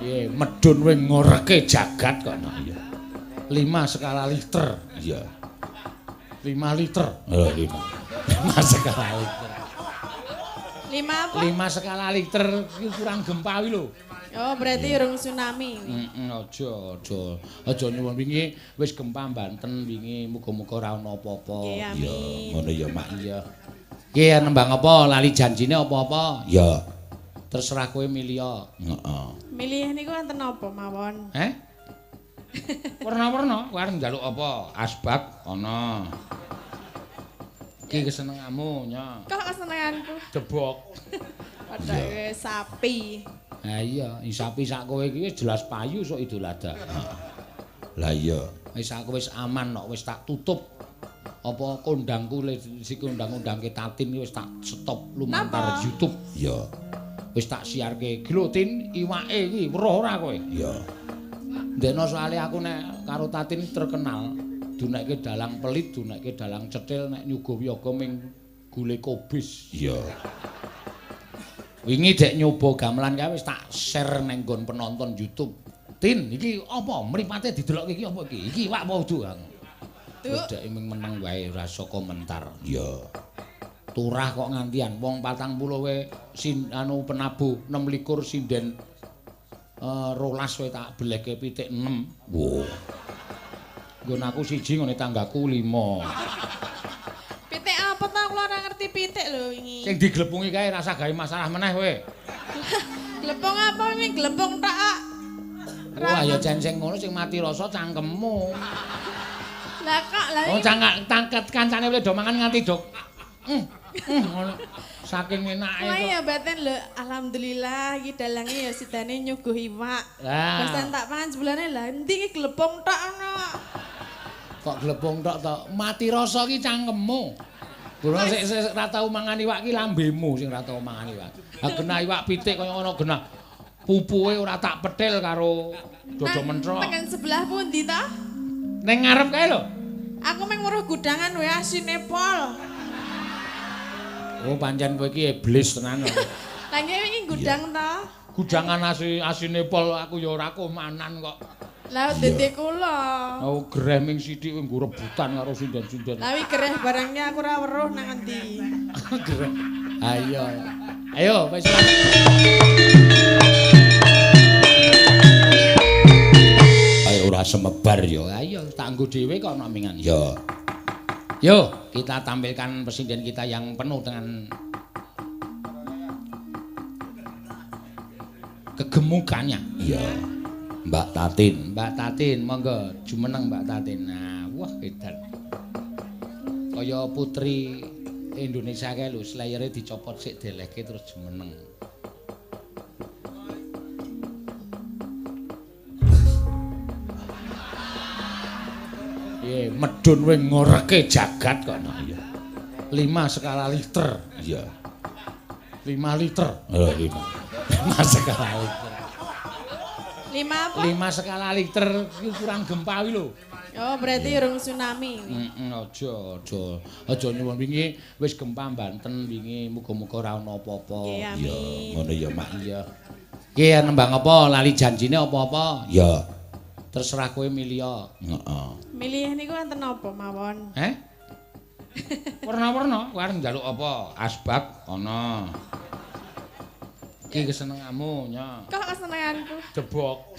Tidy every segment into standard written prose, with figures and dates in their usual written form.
Piye medun kowe ngoreke jagat kok. Iya. 5 skala liter. Iya. 5 liter. Oh, 5. 5 skala liter. 5 apa? 5 skala liter iki kurang gempa wi lho. Oh, berarti urung tsunami. Aja nyuwun wingi wis gempa Banten wingi muga-muga ora ana apa-apa. Iya, amin. Ngono ya, Mak. Iya. Ki nembang apa? Lali janjine apa-apa? Ya. Terserah kowe milih. Heeh. Milih niku wonten apa mawon? Warna-warna, kowe arep njaluk apa? Asbak ana. Ki kesenenganmu, nya. Kok kesenenganku? Jebok. Padahal sapi. Ha iya, sapi sak kowe iki wis jelas payu sok Idul Adha. Lah iya, wis aku wis aman kok wis tak tutup. Apa kondangku sik undang-undangke Tatin wis tak stop lumantar YouTube. Ya. Wis tak siarke Glotin iwake iki weruh ora kowe? Ya. Ndekno soalé aku nek karo Tatin terkenal dunekke dalang pelit, dunekke dalang cetil nek nyuguh wiyaga ming gule kobis. Iya. Wingi dek nyoba gamelan kae wis tak share nang nggon penonton YouTube. Tin, iki apa? Mripate didelokke iki apa iki? Iki iwak apa udu? Wis dek ming meneng wae rasa komentar. Iya. Turah kok ngantian wong 40 we penabuh 26 sinden 12 we tak beleke pitik 6. Wo. Nggon aku siji ngene tanggaku 5. Pitik apa ta kula ora ngerti pitik lho wingi. Sing diglepungi kae rasa gawe masalah meneh kowe. Glepung apa wingi glepung tok kok. Wah ya jan sing ngono sing mati rasa cangkemmu. Lah kok lah Oh tangket kancane wis do mangan nganti dok. Ngono. Saking enake kok. Lah kok. ya baten lho alhamdulillah iki dalange ya sidane nyuguh iwak. Lah. Wis tak pangan sebulane lah endi iki glepung tok ana. Kok glepung tok to? Mati rasa ki cangkemmu. Gono sik ora tau mangan iwak ki lambemu sing ora tau mangan iwak. Ha genah iwak pitik kaya ngono genah. Pupuhe ora tak petil karo dodo mentrok. Tengen sebelah pundi ta? Ning ngarep kae lho. Aku meng weruh gudangan wae asine pol. Oh pancen kowe iki iblis tenan. Lah wingi gudang ta? Gudangan asine pol aku ya ora komanan kok. Lah dede kula. Oh greh ming sithik kowe nggo rebutan karo sinden-sinden. Lah wi gereh barangnya aku ora weruh nang endi. Greh. Ayo. Ayo wis Ayo ora semebar yo. Ayo tak nggo dhewe kok ana mingan. Yo. Yo, kita tampilkan presiden kita yang penuh dengan kegemukannya. Iya. Mbak Tatin, monggo jumeneng Mbak Tatin. Nah, wah edan. Kaya putri Indonesia kae lho, slayere dicopot sik delehke terus jumeneng. Piye medun kowe ngoreke jagat kok. Iya. 5 skala liter. Iya. 5 liter. Oh, 5. 5 skala liter. 5 apa? 5 skala liter iki kurang gempa wi lho. Oh, berarti urung tsunami. Aja nyuwun wingi wis gempa Banten wingi muga-muga ora ana apa-apa. Iya, amin. Ngono ya, Mak. Iya. Ki nembang apa? Lali janjine apa-apa? Ya. Terserah kowe milih. Heeh. Milih niku wonten apa mawon? Warna-warna, kowe arep njaluk apa? Asbak ana. Ki kesenenganmu, nya. Kok kesenenganku? Jebok.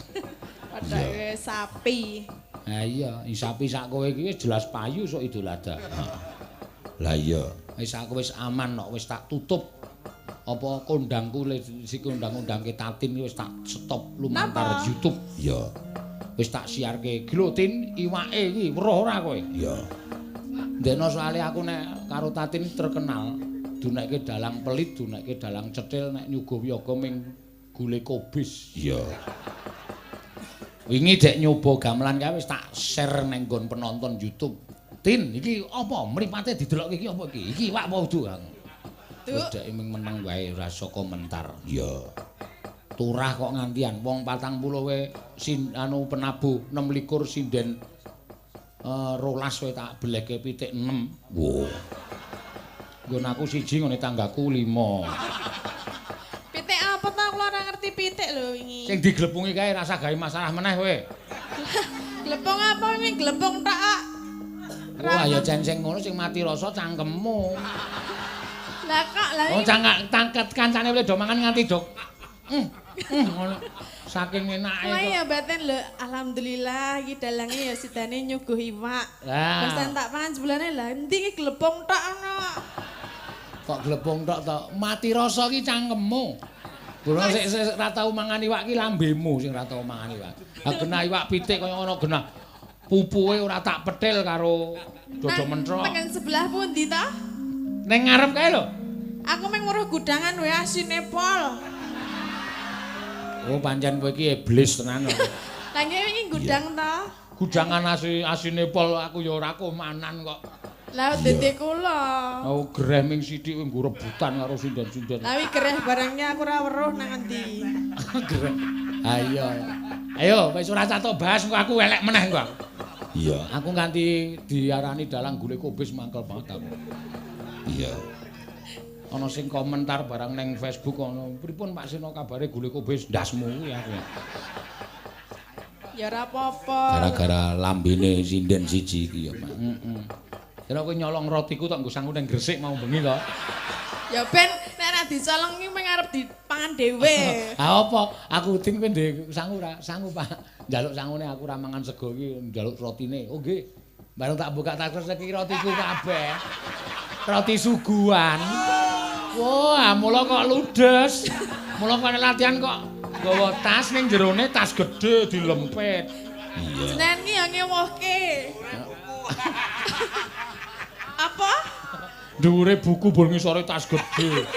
Padahal sapi. Ha iya, sapi sak kowe iki wis jelas payu sok Idul Adha. Lah iya, wis aku wis aman kok wis tak tutup. Apa kondangku sik undang-undangke Tatin wis tak stop lumantar YouTube. Iya. Wis tak siarke Glotin iwake iki weruh ora kowe? Iya. Ndekno soalé aku nek karo Tatin terkenal dunekke dalang pelit, dunekke dalang cetil nek nyuguh wiyaga ming gule kobis. Iya. Wingi dek nyoba gamelan kae wis tak share nang nggon penonton YouTube. Tin, iki apa? Mripate didelokke iki apa iki? Iki iwak apa udu? Wis dek ming meneng wae rasa komentar. Iya. Turah kok ngantian wong 40 we penabuh 26 sinden 12 we tak beleke pitik 6. Wo. Nggon aku siji ngene tanggaku 5. Pitik apa ta kula ora ngerti roti pitik lho wingi. Sing diglepungi kae rasa gawe masalah meneh kowe. Glepung apa wingi glepung tok kok. Wah ya jan sing ngono sing mati rasa cangkemmu. Lah kok lah Oh tangket kancane wis do mangan nganti dok. Ngono. Saking enake Wah kok. ya batin lho, alhamdulillah iki dalange ya sidane nyuguh iwak. Lah. Wis tak pangan sebulane lah endi iki glepung tok ana. Kok glepung tok to? Mati rasa ki cangkemmu. Guru sik ra tau mangan iwak ki lambemu sing ra tau mangan iwak. Ha genah iwak pitik kaya ngono genah. Pupuhe ora tak petil karo dodo mentrok. Pengen sebelah pundi ta? Ning ngarep kae lho. Aku meng weruh gudangan wae asine pol. Oh pancen kowe iki iblis tenan kok. Lah nggih wingi gudang ta? Gudangan asine pol aku ya ora komanan kok. Lah dede kula. Oh greh ming sithik kowe nggo rebutan karo sindan-sindan. Lah wi gereh barangnya aku ora weruh nang endi. Greh. Ayo. Ayo wis ora catok bahas kok aku elek meneh kok. Iya, aku nganti diarani dalang gule kubis mangkel banget aku. Iya. Ana sing komentar barang neng Facebook ana, "Pripun Pak Sino kabare gule kubis ndasmu kuwi aku." Ya ora apa-apa. Gara-gara lambene sinden siji iki ya, Pak. Heeh. Kira kowe nyolong rotiku tok nggo sangu nang Gresik mau bengi to. Ya ben nek ora dicolong iki mung arep dipangan dhewe. Ha apa? Aku udin kowe ndek sangu ora? Sangu, Pak. Njaluk sangune aku ora mangan sego iki, njaluk rotine. Oh nggih. Bareng tak buka tak iki rotiku kabeh. Roti suguhan. Wah, mula kok ludes. Mula kok latihan kok nggawa tas ning jerone tas gedhe dilempit. Iya. Jenengan ki ya ngewuhke. Apa? Dhuwure buku bol ngisore tas gedhe.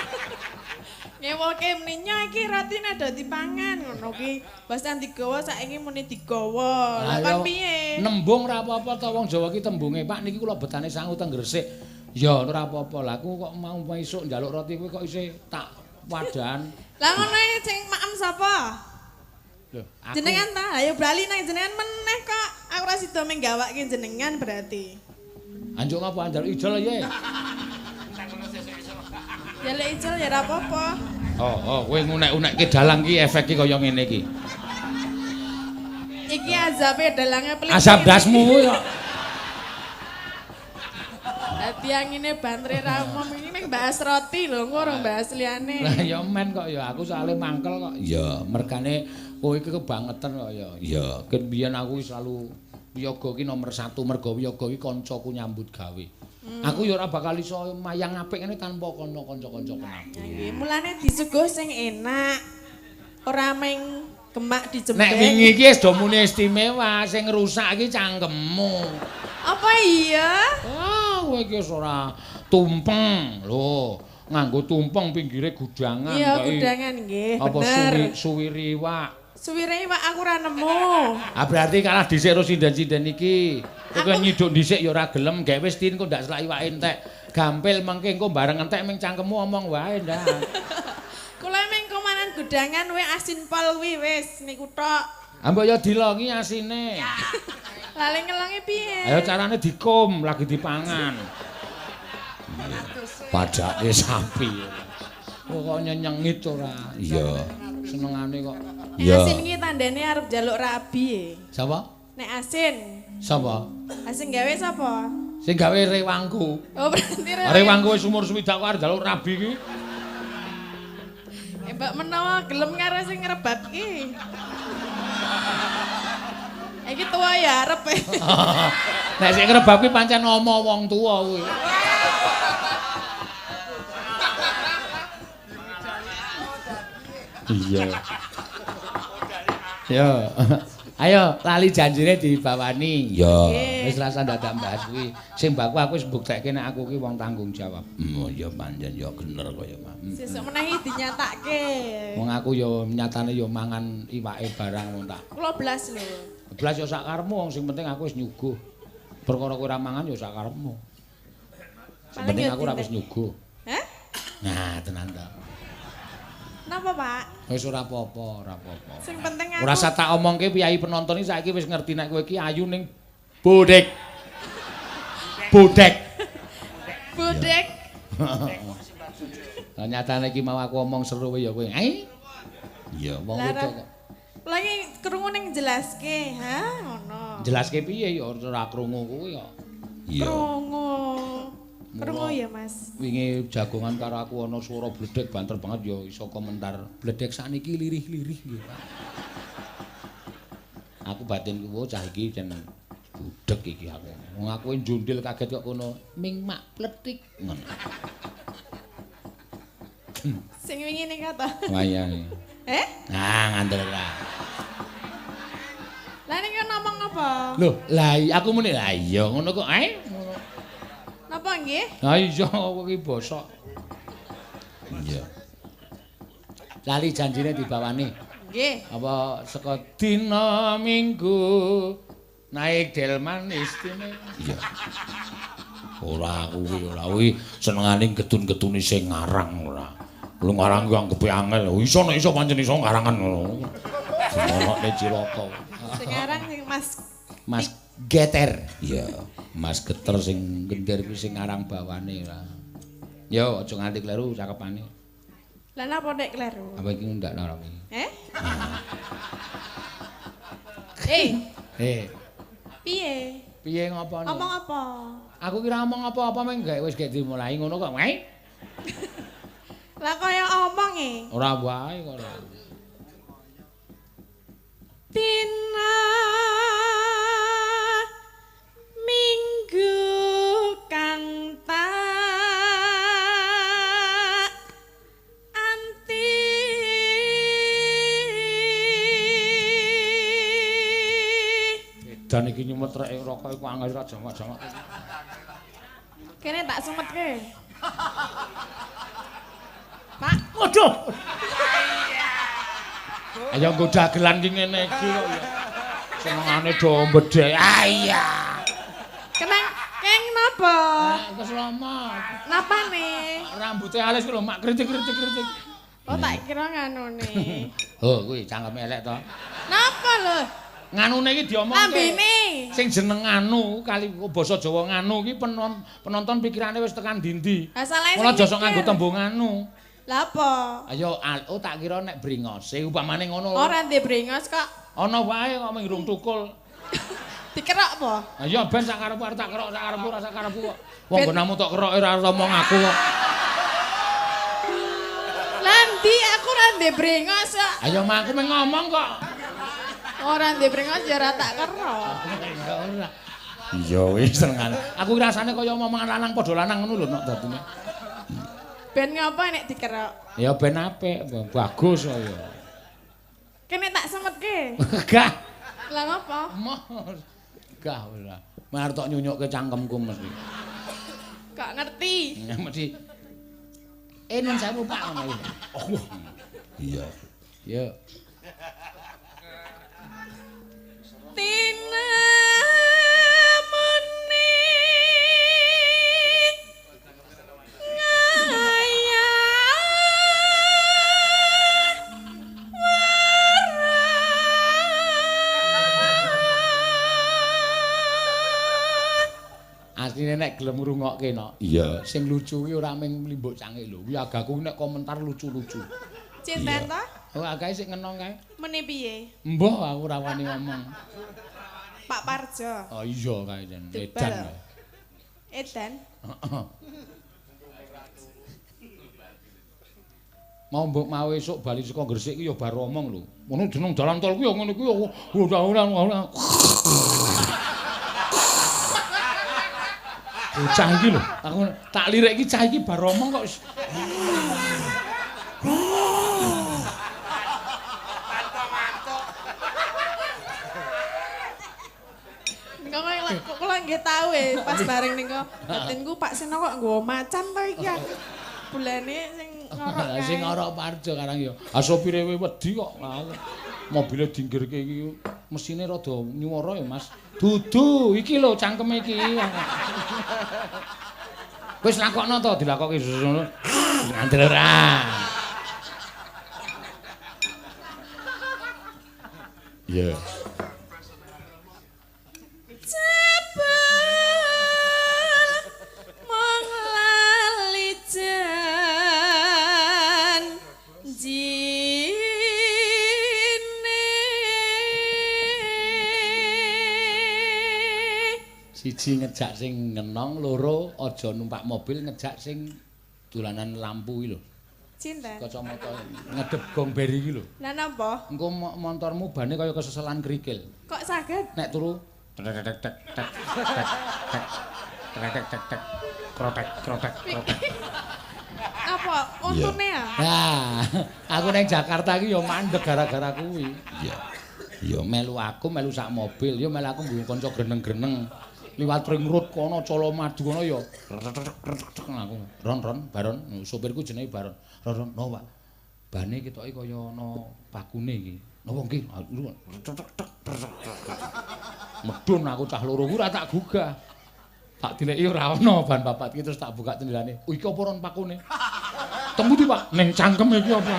Ngewuhke meninya iki rotine do dipangan ngono ki. Basan digawa saiki muni digawa. Lah kan piye? Nembung ora apa-apa to wong Jawa ki tembunge, Pak niki kula betane sangu teng Gresik. Ya ora apa-apa. Lah aku kok mau esuk njaluk roti kuwi kok isih tak wadan. Lah ngono sing maem sapa? Lho, aku Jenengan ta? Ayo bali nang jenengan meneh kok. Aku ora sida menggawake jenengan berarti. anjuk ngapa njaluk ijol ya. Ya lek ijol ya ora apa-apa. Oh, kowe ngunek-unekke dalang ki efek ki kaya ngene iki. Iki azabe dalange pelit. Asap dasmu kuwi kok. Dadi angine bantre ra umum ini mung bahas roti lho, engko ora bahas liyane. Lah ya men kok ya aku soalnya mangkel kok. Ya, mergane kowe iki kebangetan kok ya. Ya, ken biyen aku selalu wiyaga ki nomor 1 mergo wiyaga ki kancaku nyambut gawe. Aku ya ora bakal iso mayang apik ngene tanpa kanca-kanca penabuh. Nggih, mulane disuguh sing enak. Ora meng gemak dijembek. Nek wingi iki wis do muni istimewa, sing rusak iki cangkemmu. Apa iya? Kowe iki wis ora tumpeng lho. Nganggo tumpeng pinggire gudangan Iya, kae. gudangan nggih, Apa bener. suwiri iwak. Suwire iwak aku ora nemu. Ah berarti kalah dhisik karo sinden-sinden iki. Kowe nyiduk dhisik ya ora gelem, gawe wis tin kok ndak selak iwake entek. Gampil mengke engko bareng entek ming cangkemmu omong wae ndak. Kula meng komanan gudangan we asin pol kuwi wis niku tok. Ambek ya dilongi asine. Lali ngelangi piye? Ayo carane dikum lagi dipangan. Padake sapi. Kok nyenyengit ora. Iya. Senengane kok. Nek asin iki tandane arep njaluk rabi. Sapa? Nek asin. Sapa? Asin gawe sapa? Sing gawe rewangku. Oh berarti Rewangku wis umur swidak kok arep njaluk rabi iki. Mbak menawa gelem karo sing ngrebab ki. Iki tuwa ya arep. Nek sing ngrebab ki pancen oma wong tuwa kuwi. Iya. Yo. Ayo lali janjine dibawani. Yo. Wis rasa dadak mbahas kuwi. Sing mbakku aku wis mbuktekke nek aku ki wong tanggung jawab. Ya pancen ya bener kaya Pak. Sesuk menehi dinyatake. Wong aku yo nyatane yo mangan iwake barang wong tak. Kula blas lho. Blas yo sak karepmu wong sing penting aku wis nyuguh. Perkara kowe ora mangan yo sak karepmu. Sing penting aku ora wis nyuguh. Hah? Nah, tenan ta. Napa, Pak? Wis ora apa-apa, ora apa-apa. Sing penting aku. Ora usah tak omongke piyayi penonton iki saiki wis ngerti nek kowe iki ayu ning bodek. Bodek. Bodek. Lah nyatane iki mau aku omong seru ya kowe. Ai. Iya, wong wedok kok. Lagi krungu ning jelaske, ha ngono. Jelaske piye ya ora krungu kuwi ya. Iya. Krungu ya, Mas. Wingi jagongan karo aku ana swara bledek banter banget ya iso komentar bledek sakniki lirih-lirih nggih, Pak. Aku batinku wo cah iki jan budek iki aku. Wong aku njundil kaget kok kono ming mak pletik ngono. Sing wingi ning kata. Wayane. Ah, ngandel ora. Lah ning ngomong apa? Loh, lah aku muni lah iya ngono kok ae ngono. Napa nggih? Ha iya kok iki bosok. Iya. Lali janjine dibawani. Nggih. Apa saka dina Minggu naik delman istine. Iya. Ora kuwi senengane getun-getune sing ngarang ora. Lu ngarang ku anggepe angel. Iso nek iso pancen iso ngarangan ngono. Semolokne Ciraka. Sing ngarang sing Mas Geter. Iya, Mas Geter sing gendir kuwi sing ngarang bawane ora. Yo aja nganti kleru cakepane. Lah napa nek kleru? Apa iki ndak ora iki? Piye? Piye ngopone? Ngomong apa? Aku kira ngomong apa-apa meng gawe wis gek dimulai ngono kok. Lah kaya omong Ora wae kok. Dina Minggu kang tak anti Dan iki nyumetreke rokok iku angel ra jamak-jamak. Kene tak sumetke. Pak, Waduh. Ayo nggo dagelan ki ngene iki kok ya. Senengane do mbedhe. Ah iya. kenang keng napa? Keslamet. Napane? Rambuté alis lho mak kritik-kritik. Oh tak kira nganune. Oh kuwi cangkeme elek to. Napa lho? Nganune iki diomongke. Lambene. Sing jeneng nganu kali basa Jawa nganu iki penonton pikirane wis tekan ndi-ndi. Ha salahe. Ora aja sok nganggo tembung nganu. Lah apa? Ayo tak kira nek bringose upamane ngono. Ora ndek brengos kok. Ana wae kok mung tukul. Dikerok apa? Ayo ben sak karepku arep tak kerok sak karepku ora sak karepku kok. Wong nggonamu tok keroke ora ngomong aku kok. Lah ndi aku ora ndek brengos kok. Ayo mak aku mung ngomong kok. Ora ndek brengos ya ora tak kerok. Ora. Iya wis senengane. Aku rasane kaya omongan lanang padha lanang ngono lho nek dadine. Ben ngapa nek dikerok? Ya ben apik, bagus kok ya. Kene tak semetke. Gah. Lah ngapa? Mos. Gah ora. Mar tok nyunyukke cangkemku mesti. Kok ngerti? Ya mesti. Nun sewu Pak ngono. Oh. Iya. Ya. Tina asline nek gelem ngrungokke no. Iya, sing lucu kuwi ora mung mlimbuk cangik lho. Kuwi agaku nek komentar lucu-lucu. cinten ta? Oh, agae sing ngenong kae. Meni piye? Mbah aku ora wani ngomong. Pak Parjo. Oh iya kae jan. Edan. Edan. Heeh. Mau mbok mau esuk bali saka Gresik ki ya bar omong lho. Ngono jeneng dalan tol ku ya ngene ku ya ora. Bocah iki lho, aku tak lirik iki cah iki bar omong kok. Kok kula nggih tau pas bareng ning kok batinku Pak Seno kok nggawa macan to iki aku. Bulane sing ngorok kae. Sing ngorok Parjo karang ya. Ah sopire wedi kok. Mobile dinggirke iki mesine rada nyuwara ya Mas. Dudu iki lho cangkeme iki. Wis lakokno to dilakoki ngono. Ngandel ora. Iya. Siji ngejak sing ngenong, loro aja numpak mobil ngejak sing dolanan lampu iki lho. Cinten. Kacamata ngedep gong beri iki lho. Lah napa? Engko montormu bane kaya keseselan kerikil. Kok saged? Nek turu tek tek tek tek tek tek tek krotek krotek krotek. Apa untune ya? Nah, aku nang Jakarta iki ya mandeg gara-gara kuwi. Iya. Ya melu aku melu sak mobil, ya melu aku nggo kanca greneng-greneng. Liwat ring road kono Colomadu kono ya. Aku ron Baron, sopirku jenenge Baron. Ron, no, Pak. Bane ketoke kaya ana pakune iki. Napa nggih? Medun aku cah loro ku ora tak gugah. Tak dileki ora ana ban bapak iki terus tak buka jendelane. Oh iki apa ron pakune? Temu di Pak, ning cangkem iki apa?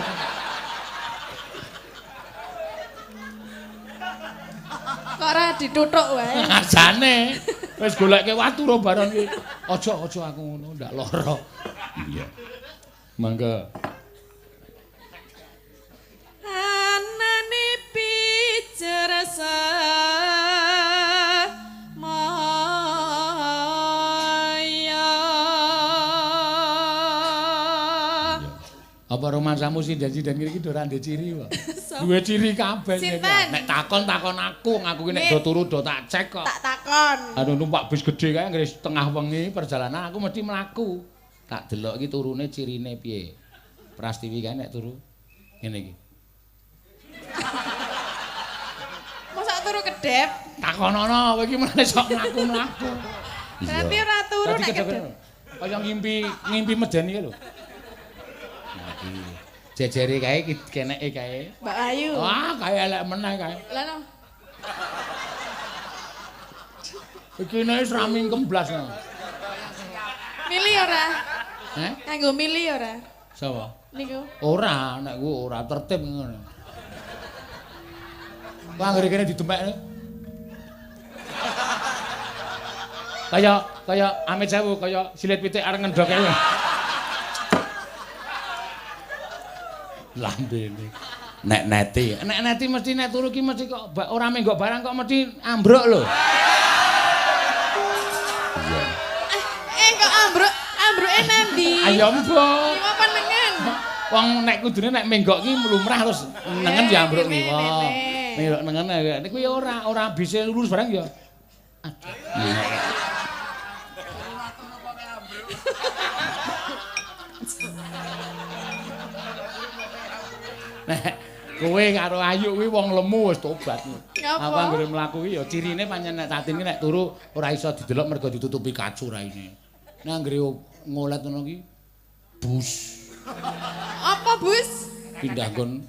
Kok ora dituthuk wae. Ajane wis goleke watu ro baron iki. Aja aku ngono, ndak lara. Iya. Mangga. Anane pijerasa Apa romansamu sindan-sindan iki ora ndek ciri kok. Duwe ciri kabeh. Nek takon aku, ngaku ki nek do turu do tak cek kok. Tak takon. Anu numpak bis gedhe kae nggris tengah wengi perjalanan aku mesti mlaku. Tak delok iki turune cirine piye. Prastiwi kae nek turu ngene iki. Mosok turu kedep. Takonono kowe iki meneh sok mlaku-mlaku. Berarti ora turu nek kedep. Kaya ngimpi medeni lho. Jejere kae keneke kae. Mbak Ayu. Wah, kae elek meneh kae. Lah no. Iki nek ra mingkem blas. Milih ora? Heh? Kanggo milih ora? Sapa? Niku. Ora, nek ku ora tertib ngono. Wah, anggere kene didempek. Kaya Amit Sewu, kaya silit pitik areng ngendhok kae. Lambene. Nek neti mesti nek turu ki mesti kok ora menggok barang kok mesti ambruk lho. Iya. Kok ambruke nendi? Ayo mbok. Kiwa panengen. Wong nek kudune nek menggok ki lumrah terus nengen ya ambruk kiwa. Menggok nengen niku ya ora bisa lurus barang ya. Aduh. Nek kowe karo Ayu kuwi wong lemu wis tobat. Apa anggere mlaku iki ya cirine pancen nek Tatin ki nek turu ora iso didelok mergo ditutupi kacu raine. Nek anggere ngolet ngono ki bus. Apa, Bus? Pindah nggon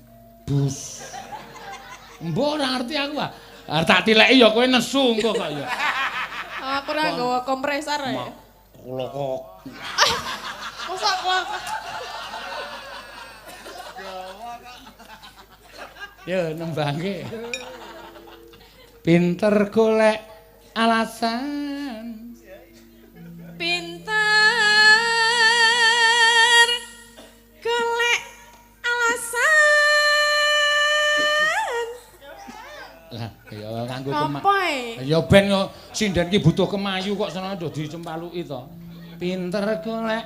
bus. Mbok ora ngerti aku ah. Arep tak tileki ya kowe nesu engko kok ya. Aku ora nggawa kompresor ya. Klokok. Mosok klok. Ya nembangke. Pinter golek alasan. Pinter golek alasan. Lah, ya kanggo Apa ya ben sinden ki butuh kemayu kok sono ndo dicempaluki to. Pinter golek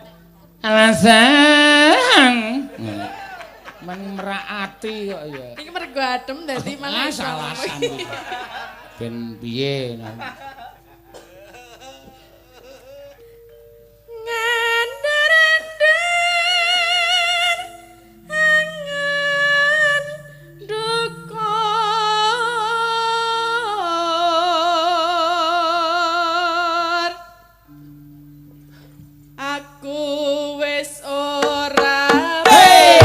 alasan. Men merakati kok ya. Iki mergo adem dadi malah alasan iki. Ben piye Ngandar-andar angen dukur aku wis ora Hey!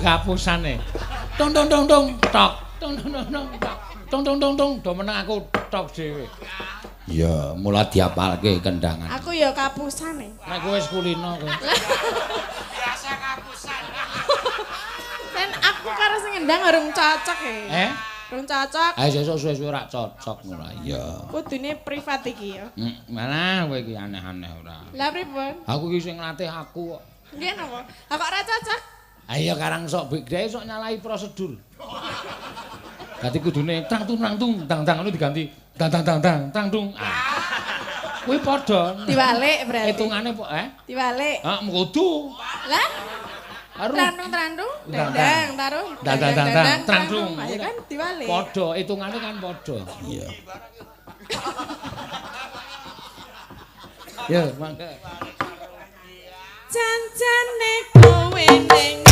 kapusane. Tung tung tung tung tok. Tung tung tung tung tok. Tung tung tung tung do meneng aku tok dhewe. Ya, mula diapalke kendangan. Aku ya kapusane. Nek kowe wis kulino kowe. Biasa kapusan. Kan aku karo sing ngendang urung cocok e. Urung cocok. Ayo sesuk suwe-suwe rak cocok ngono iya. Kudune privat iki ya. Mana kowe iki aneh-aneh ora. Lah pripun? Aku iki sing nglatih aku kok. Nggih napa? Lah kok ora cocok? Ayo karang sok bigdae sok nyalahi prosedur. Dadi kudune tang tung tang ngono diganti tang tung. Kuwi padha. Diwalik berarti. Hitungane kok Diwalik. Heeh, kudu. Lah Trandung, dendang, taruh, dendang, trandung. Ya kan diwalik. Padha, hitungane kan padha. Iya. Ya, mangke. Jancane kowe ning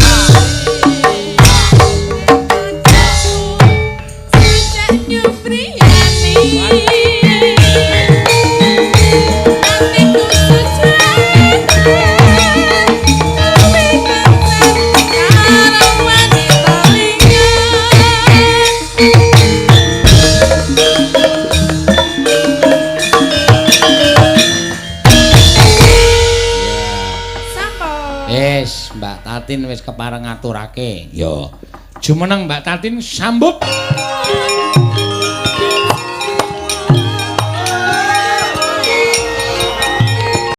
Sajak nyupriyani Atiku sejane Mbak Tatin wis kepareng ngaturake. Yo. Jumeneng Mbak Tatin sambut.